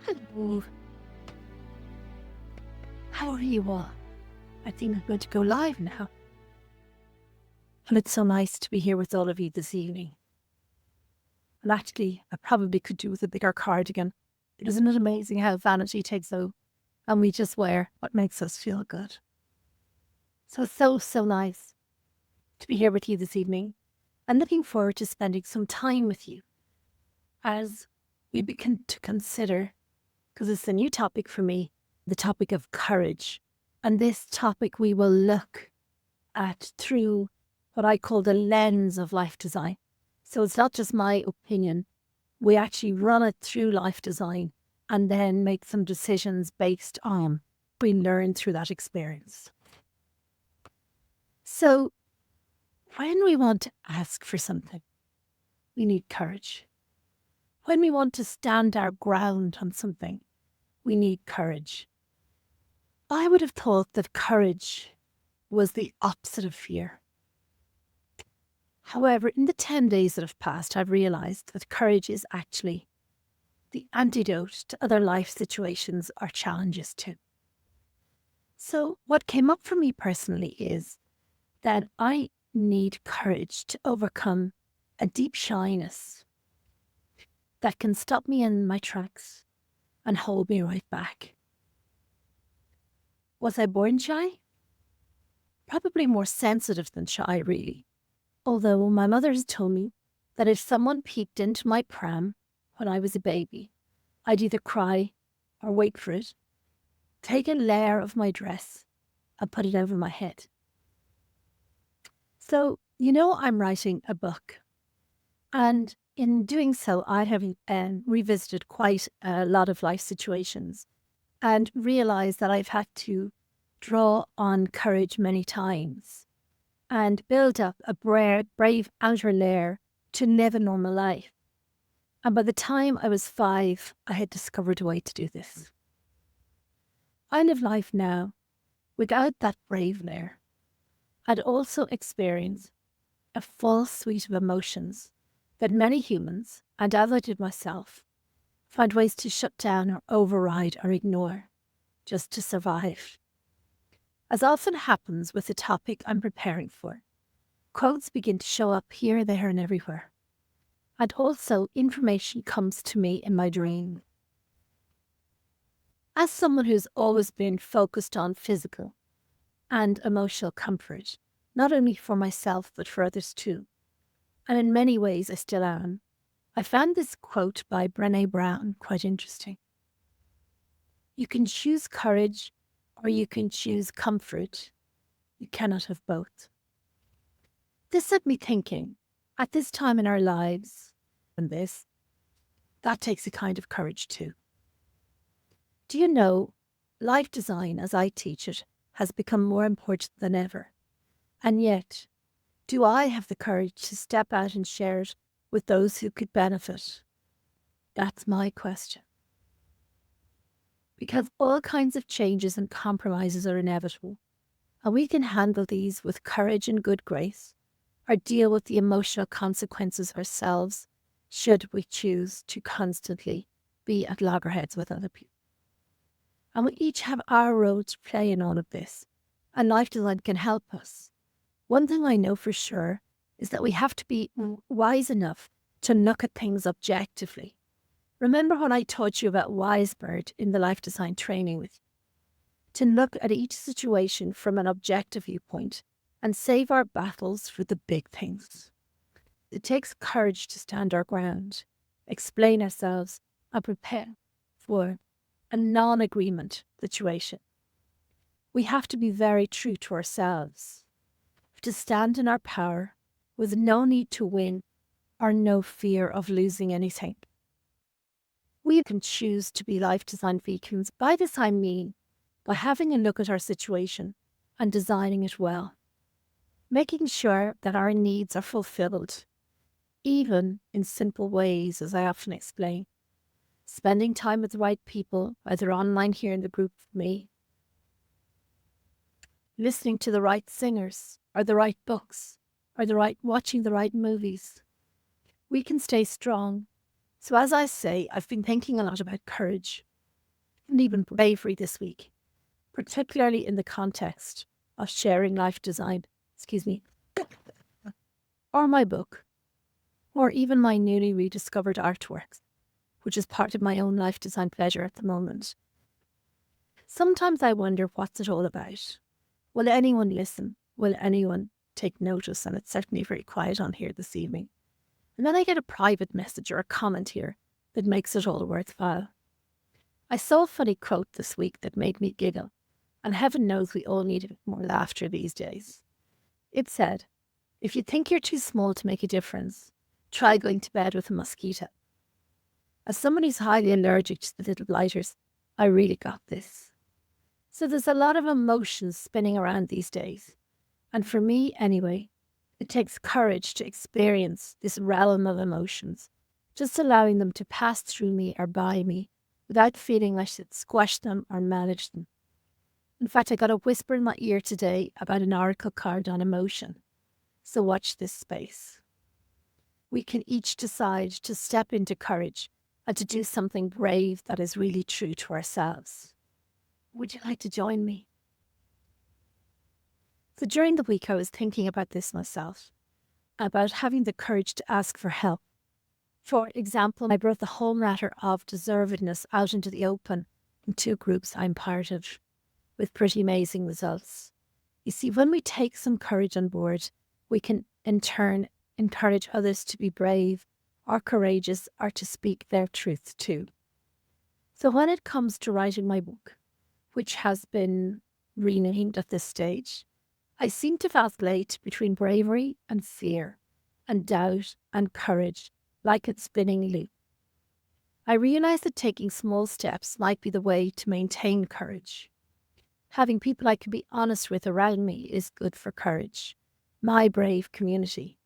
Hello. How are you all? I think I'm going to go live now. And it's so nice to be here with all of you this evening. And actually, I probably could do with a bigger cardigan. Isn't it amazing how vanity takes over and we just wear what makes us feel good? So nice to be here with you this evening and looking forward to spending some time with you as we begin to consider, because it's a new topic for me, the topic of courage. And this topic we will look at through what I call the lens of life design. So it's not just my opinion. We actually run it through life design and then make some decisions based on what we learn through that experience. So when we want to ask for something, we need courage. When we want to stand our ground on something, we need courage. I would have thought that courage was the opposite of fear. However, in the 10 days that have passed, I've realized that courage is actually the antidote to other life situations or challenges too. So what came up for me personally is that I need courage to overcome a deep shyness that can stop me in my tracks and hold me right back. Was I born shy? Probably more sensitive than shy, really. Although my mother has told me that if someone peeked into my pram when I was a baby, I'd either cry or wait for it, take a layer of my dress and put it over my head. So, I'm writing a book. And in doing so, I have revisited quite a lot of life situations and realized that I've had to draw on courage many times and build up a brave outer layer to live a normal life. And by the time I was 5, I had discovered a way to do this. I live life now without that brave layer. I'd also experience a full suite of emotions that many humans, and as I did myself, find ways to shut down or override or ignore just to survive. As often happens with the topic I'm preparing for, quotes begin to show up here, there, and everywhere. And also, information comes to me in my dream. As someone who's always been focused on physical and emotional comfort, not only for myself, but for others too, and in many ways I still am, I found this quote by Brené Brown quite interesting. You can choose courage or you can choose comfort. You cannot have both. This set me thinking, at this time in our lives, and that takes a kind of courage too. Do you know, life design as I teach it has become more important than ever. And yet, do I have the courage to step out and share it with those who could benefit? That's my question. Because all kinds of changes and compromises are inevitable, and we can handle these with courage and good grace, or deal with the emotional consequences ourselves, should we choose to constantly be at loggerheads with other people. And we each have our role to play in all of this, and life design can help us. One thing I know for sure is that we have to be wise enough to look at things objectively. Remember when I taught you about Wisebird in the life design training with you? To look at each situation from an objective viewpoint and save our battles for the big things. It takes courage to stand our ground, explain ourselves, and prepare for a non-agreement situation. We have to be very true to ourselves, to stand in our power with no need to win or no fear of losing anything. We can choose to be life design beacons. By this I mean by having a look at our situation and designing it well, making sure that our needs are fulfilled, even in simple ways, as I often explain. Spending time with the right people, either online here in the group with me, listening to the right singers, or the right books, or watching the right movies. We can stay strong. So as I say, I've been thinking a lot about courage and even bravery this week, particularly in the context of sharing life design, or my book, or even my newly rediscovered artworks, which is part of my own life design pleasure at the moment. Sometimes I wonder what's it all about. Will anyone listen? Will anyone take notice? And it's certainly very quiet on here this evening. And then I get a private message or a comment here that makes it all worthwhile. I saw a funny quote this week that made me giggle, and heaven knows we all need a bit more laughter these days. It said, "If you think you're too small to make a difference, try going to bed with a mosquito." As someone who's highly allergic to the little blighters, I really got this. So there's a lot of emotions spinning around these days. And for me, anyway, it takes courage to experience this realm of emotions, just allowing them to pass through me or by me without feeling I should squash them or manage them. In fact, I got a whisper in my ear today about an oracle card on emotion. So watch this space. We can each decide to step into courage and to do something brave that is really true to ourselves. Would you like to join me? So during the week, I was thinking about this myself, about having the courage to ask for help. For example, I brought the whole matter of deservedness out into the open in 2 groups I'm part of, with pretty amazing results. You see, when we take some courage on board, we can in turn encourage others to be brave or courageous or to speak their truth too. So when it comes to writing my book, which has been renamed at this stage, I seem to vacillate between bravery and fear, and doubt and courage, like a spinning loop. I realise that taking small steps might be the way to maintain courage. Having people I can be honest with around me is good for courage, my brave community.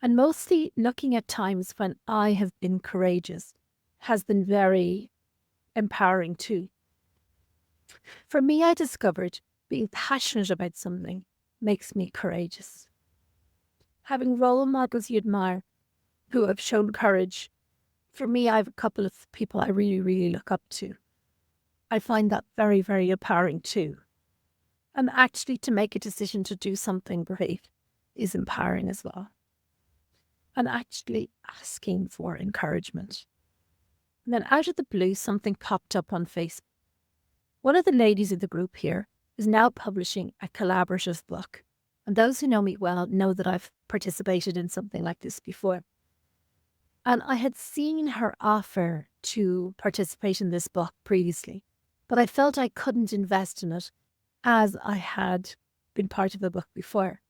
And mostly looking at times when I have been courageous has been very empowering too. For me, I discovered being passionate about something makes me courageous. Having role models you admire who have shown courage, for me, I have a couple of people I really, really look up to. I find that very, very empowering too. And actually to make a decision to do something brave is empowering as well. And actually asking for encouragement. And then out of the blue, something popped up on Facebook. One of the ladies in the group here is now publishing a collaborative book. And those who know me well know that I've participated in something like this before. And I had seen her offer to participate in this book previously, but I felt I couldn't invest in it as I had been part of the book before.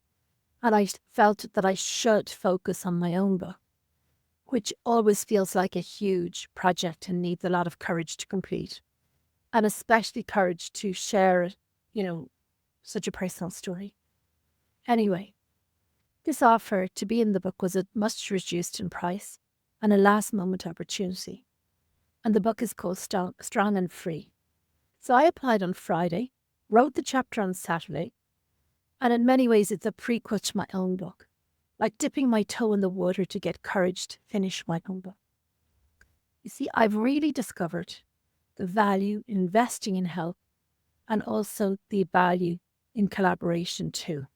And I felt that I should focus on my own book, which always feels like a huge project and needs a lot of courage to complete. And especially courage to share, such a personal story. Anyway, this offer to be in the book was much reduced in price and a last moment opportunity. And the book is called Strong and Free. So I applied on Friday, wrote the chapter on Saturday, and in many ways it's a prequel to my own book, like dipping my toe in the water to get courage to finish my own book. You see, I've really discovered the value in investing in help and also the value in collaboration too.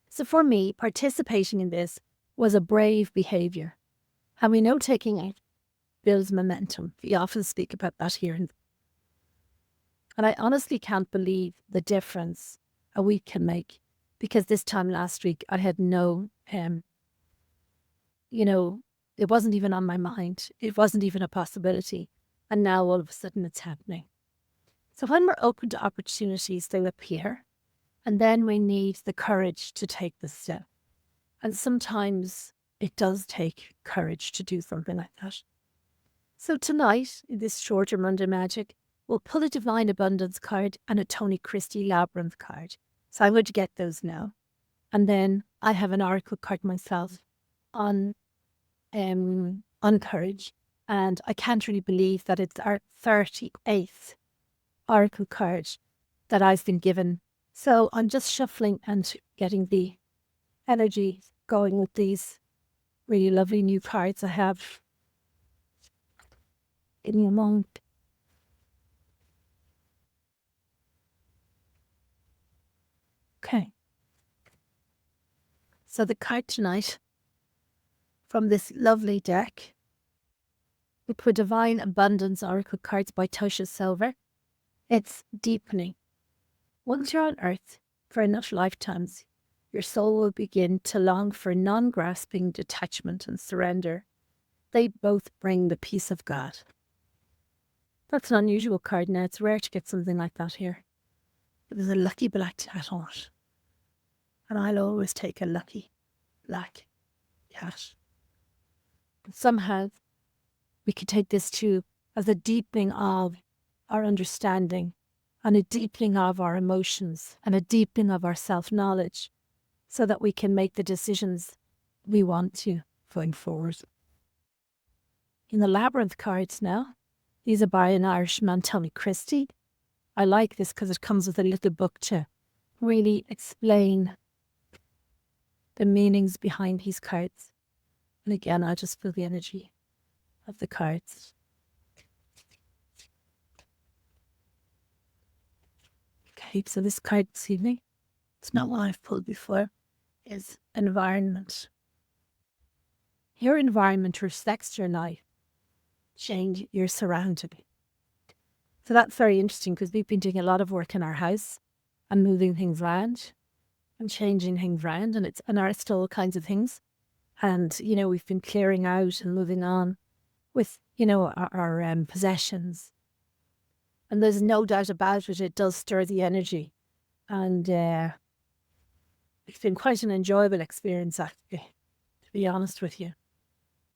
So for me, participating in this was a brave behaviour. And we know taking it builds momentum. We often speak about that here. And I honestly can't believe the difference a week can make, because this time last week I had no, it wasn't even on my mind. It wasn't even a possibility. And now all of a sudden it's happening. So when we're open to opportunities, they appear. And then we need the courage to take the step. And sometimes it does take courage to do something like that. So tonight, in this shorter Monday Magic, we'll pull a Divine Abundance card and a Tony Christie Labyrinth card. So I'm going to get those now. And then I have an oracle card myself on courage. And I can't really believe that it's our 38th oracle card that I've been given. So I'm just shuffling and getting the energy going with these really lovely new cards I have. Give me a moment. Okay. So the card tonight from this lovely deck, with Divine Abundance Oracle cards by Tosha Silver, it's deepening. Once you're on earth for enough lifetimes, your soul will begin to long for non-grasping detachment and surrender. They both bring the peace of God. That's an unusual card now. It's rare to get something like that here. There's a lucky black cat on it. And I'll always take a lucky black cat. Somehow, we could take this too as a deepening of our understanding and a deepening of our emotions and a deepening of our self-knowledge so that we can make the decisions we want to going forward. In the Labyrinth cards now, these are by an Irishman, Tony Christie. I like this because it comes with a little book to really explain the meanings behind these cards. And again, I just feel the energy of the cards. Okay, so this card this evening, it's not one I've pulled before, is environment. Your environment reflects your life. Change your surrounding. So that's very interesting because we've been doing a lot of work in our house and moving things around and changing things around, and it's unearthed all kinds of things. And, you know, we've been clearing out and moving on with, you know, our possessions. And there's no doubt about it, it does stir the energy. And it's been quite an enjoyable experience, actually, to be honest with you.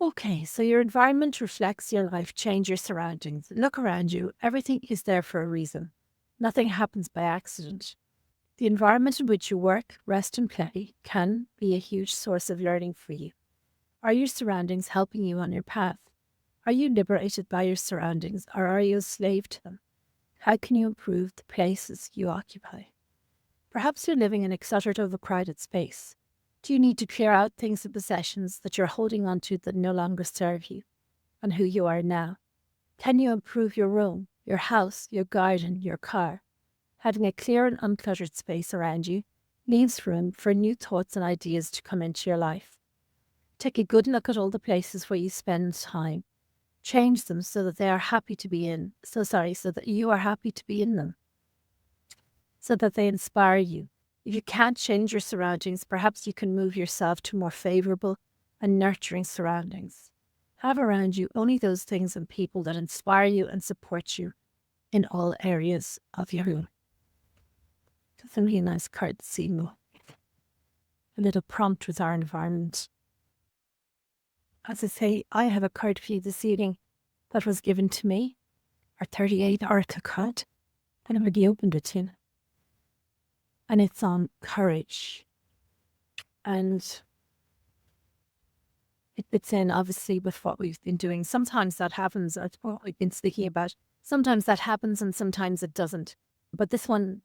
Okay, so your environment reflects your life. Change your surroundings. Look around you. Everything is there for a reason. Nothing happens by accident. The environment in which you work, rest and play can be a huge source of learning for you. Are your surroundings helping you on your path? Are you liberated by your surroundings, or are you a slave to them? How can you improve the places you occupy? Perhaps you're living in a cluttered, overcrowded space. Do you need to clear out things and possessions that you're holding on to that no longer serve you and who you are now? Can you improve your room, your house, your garden, your car? Having a clear and uncluttered space around you leaves room for new thoughts and ideas to come into your life. Take a good look at all the places where you spend time. Change them so that they are happy to be in. So that you are happy to be in them. So that they inspire you. If you can't change your surroundings, perhaps you can move yourself to more favorable and nurturing surroundings. Have around you only those things and people that inspire you and support you in all areas of your life. That's a really nice card to see. A little prompt with our environment. As I say, I have a card for you this evening that was given to me, our 38th Oracle card, and I've already opened it in. And it's on courage. And it fits in, obviously, with what we've been doing. Sometimes that happens, that's what we've been speaking about. Sometimes that happens and sometimes it doesn't. But this one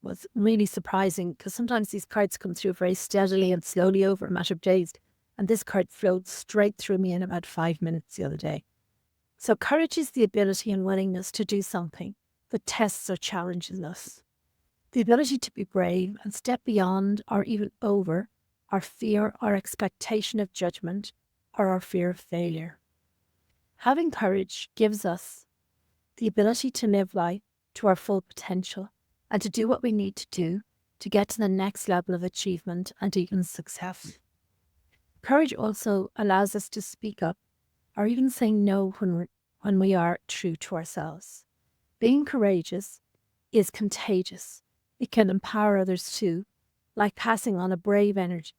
was really surprising because sometimes these cards come through very steadily and slowly over a matter of days. And this card flowed straight through me in about 5 minutes the other day. So courage is the ability and willingness to do something that tests or challenges us. The ability to be brave and step beyond or even over our fear or expectation of judgment or our fear of failure. Having courage gives us the ability to live life to our full potential and to do what we need to do to get to the next level of achievement and even success. Courage also allows us to speak up or even say no when we are true to ourselves. Being courageous is contagious. It can empower others too, like passing on a brave energy.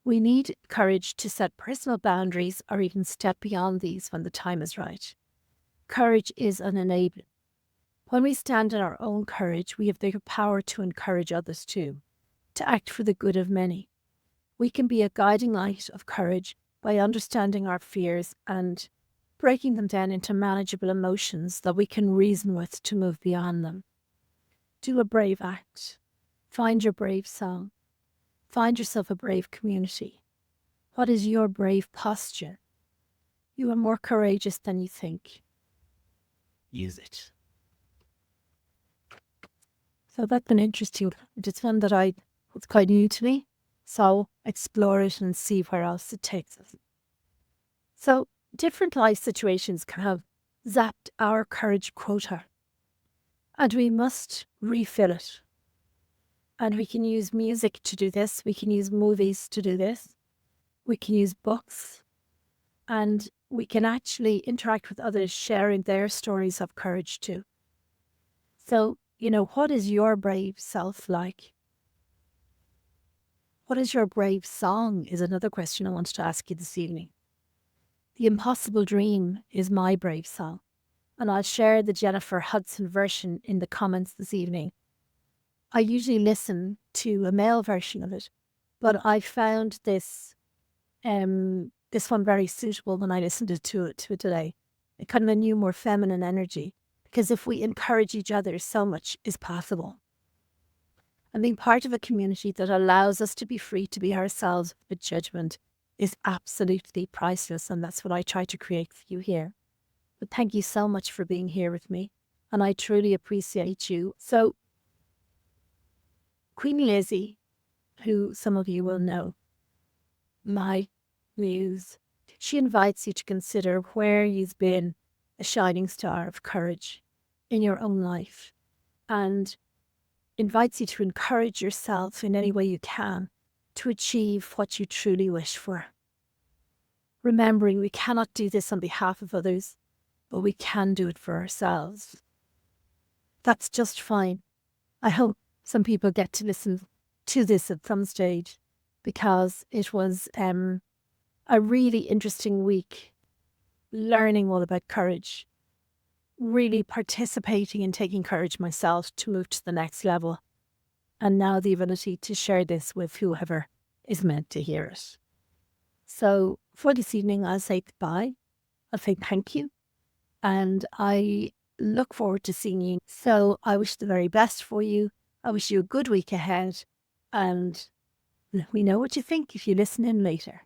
We need courage to set personal boundaries or even step beyond these when the time is right. Courage is an enabler. When we stand in our own courage, we have the power to encourage others too, to act for the good of many. We can be a guiding light of courage by understanding our fears and breaking them down into manageable emotions that we can reason with to move beyond them. Do a brave act. Find your brave song. Find yourself a brave community. What is your brave posture? You are more courageous than you think. Use it. So that's an interesting, it's one that it's quite new to me. So explore it and see where else it takes us. So different life situations can have zapped our courage quota, and we must refill it. And we can use music to do this. We can use movies to do this. We can use books, and we can actually interact with others, sharing their stories of courage too. So, what is your brave self like? What is your brave song is another question I wanted to ask you this evening. The Impossible Dream is my brave song, and I'll share the Jennifer Hudson version in the comments this evening. I usually listen to a male version of it, but I found this one very suitable when I listened to it today. It kind of a new, more feminine energy, because if we encourage each other, so much is possible. And being part of a community that allows us to be free to be ourselves with judgment is absolutely priceless, and that's what I try to create for you here. But thank you so much for being here with me, and I truly appreciate you. So, Queen Lizzie, who some of you will know, my muse, she invites you to consider where you've been a shining star of courage in your own life, and invites you to encourage yourself in any way you can to achieve what you truly wish for. Remembering we cannot do this on behalf of others, but we can do it for ourselves. That's just fine. I hope some people get to listen to this at some stage, because it was a really interesting week, learning all about courage, really participating in taking courage myself to move to the next level, and now the ability to share this with whoever is meant to hear it. So for this evening, I'll say goodbye. I'll say thank you, and I look forward to seeing you. So I wish the very best for you. I wish you a good week ahead, and let me know what you think if you listen in later.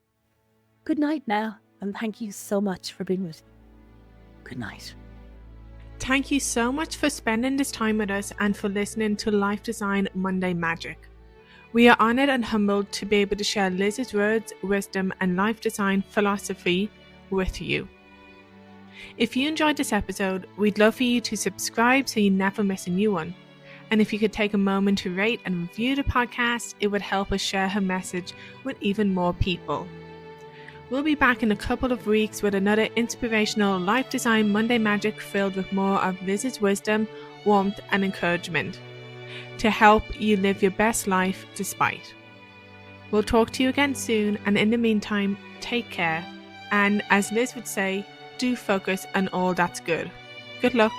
Good night now, and thank you so much for being with me. Good night. Thank you so much for spending this time with us and for listening to LifeDesign Monday Magic. We are honoured and humbled to be able to share Lizzie's words, wisdom and life design philosophy with you. If you enjoyed this episode, we'd love for you to subscribe so you never miss a new one. And if you could take a moment to rate and review the podcast, it would help us share her message with even more people. We'll be back in a couple of weeks with another inspirational LifeDesign Monday Magic filled with more of Lizzie's wisdom, warmth and encouragement to help you live your best life despite. We'll talk to you again soon, and in the meantime, take care. And as Liz would say, do focus on all that's good. Good luck.